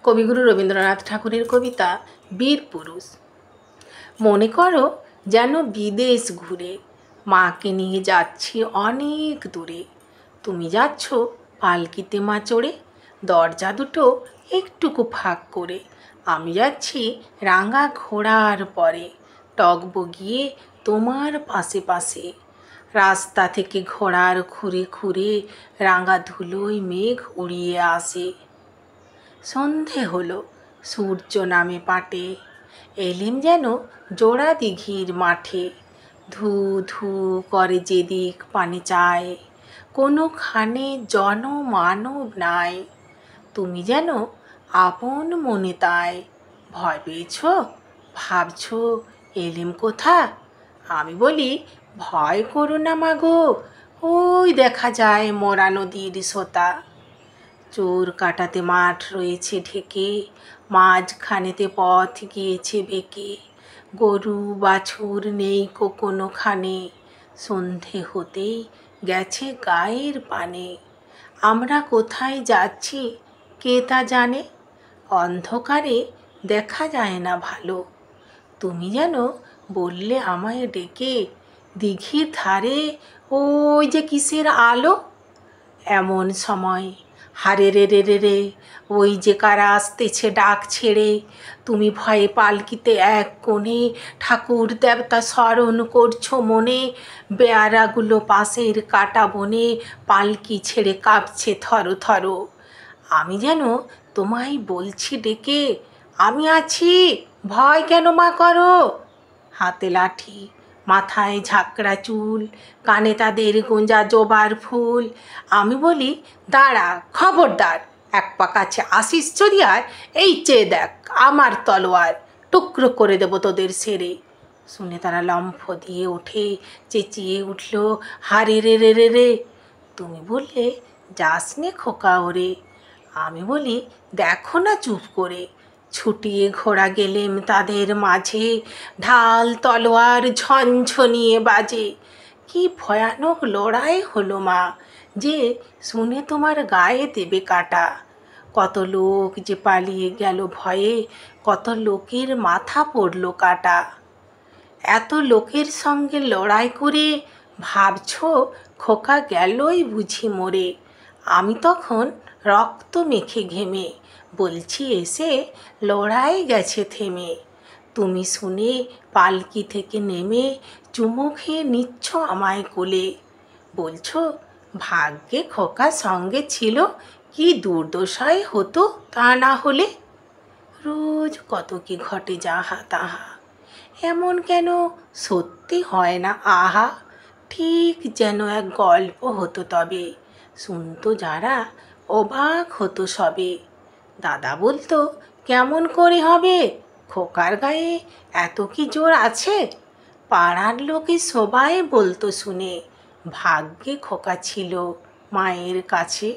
কবিগুরু রবীন্দ্রনাথ ঠাকুরের কবিতা বীর পুরুষ। মনে করো যেন বিদেশ ঘুরে মাকে নিয়ে যাচ্ছি অনেক দূরে। তুমি যাচ্ছ পালকিতে মা চড়ে, দরজা দুটো একটুকু ফাঁক করে। আমি যাচ্ছি রাঙা ঘোড়ার পরে, টগবগিয়ে তোমার পাশে পাশে। রাস্তা থেকে ঘোড়ার খুঁড়ে খুঁড়ে রাঙা ধুলোয় মেঘ উড়িয়ে আসে। সন্ধে হলো, সূর্য নামে পাটে, এলিম যেন জোড়া দিঘির মাঠে। ধু ধু করে যেদিক পানে চায়, কোনোখানে জনমানব নাই। তুমি যেন আপন মনে তাই, ভয় পেয়েছ, ভাবছ এলিম কোথা? আমি বলি ভয় করো না মাগো, ওই দেখা যায় মরা নদীর সোতা। চোর কাটাতে মাঠ রয়েছে ঢেকে, মাঝখানেতে পথ গিয়েছে বেঁকে। গরু বাছুর নেই কোনোখানে, সন্ধে হতেই গেছে গায়ের পানে। আমরা কোথায় যাচ্ছি কে তা জানে, অন্ধকারে দেখা যায় না ভালো। তুমি যেন বললে আমায় ডেকে, দিঘির ধারে ওই যে কিসের আলো। এমন সময় হারে রে রে রে রে, ওই যে কারা আসতেছে ডাক ছেড়ে। তুমি ভয়ে পালকিতে এক কোণে ঠাকুর দেবতা স্মরণ করছো মনে। বেয়ারাগুলো পাশের কাটা বনে পালকি ছেড়ে কাঁপছে থর থর। আমি যেন তোমায় বলছি ডেকে, আমি আছি, ভয় কেন মা করো। হাতে লাঠি, মাথায় ঝাঁকড়া চুল, কানে তাদের গোঁজা জবার ফুল। আমি বলি দাঁড়া, খবরদার, এক পা কাছে আসিস যদি আর এই চেয়ে দেখ আমার তলোয়ার, টুকরো করে দেবো তোদের সেরে। শুনে তারা লম্ফ দিয়ে ওঠে, চেঁচিয়ে উঠল হারে রে রে রে রে। তুমি বললে যাস নে খোকা ওরে। আমি বলি দেখো না চুপ করে। ছুটিয়ে ঘোড়া গেলেম তাদের মাঝে, ঢাল তলোয়ার ঝনঝনিয়ে বাজে। কি ভয়ানক লড়াই হলো মা, যে শুনে তোমার গায়ে দেবে কাটা। কত লোক যে পালিয়ে গেল ভয়ে, কত লোকের মাথা পড়ল কাটা। এত লোকের সঙ্গে লড়াই করে ভাবছ খোকা গেলই বুঝি মরে। আমি তখন রক্ত মেখে ঘেমে বলছি এসে লড়াই গেছে থেমে। তুমি শুনে পালকি থেকে নেমে চুমো খেয়ে নিচ্ছ আমায় কোলে। বলছো ভাগ্যে খোকা সঙ্গে ছিল, কি দুর্দশাই হতো তা না হলে। রোজ কত কি ঘটে যাহা তাহা, এমন কেন সত্যি হয় না আহা। ঠিক যেন এক গল্প হতো তবে, শুনতো যারা অবাক হতো সবে। দাদা বলতো কেমন করে হবে, খোকার গায়ে এত কি জোর আছে। পাড়ার লোকে সবাই বলতো শুনে, ভাগ্যে খোকা ছিল মায়ের কাছে।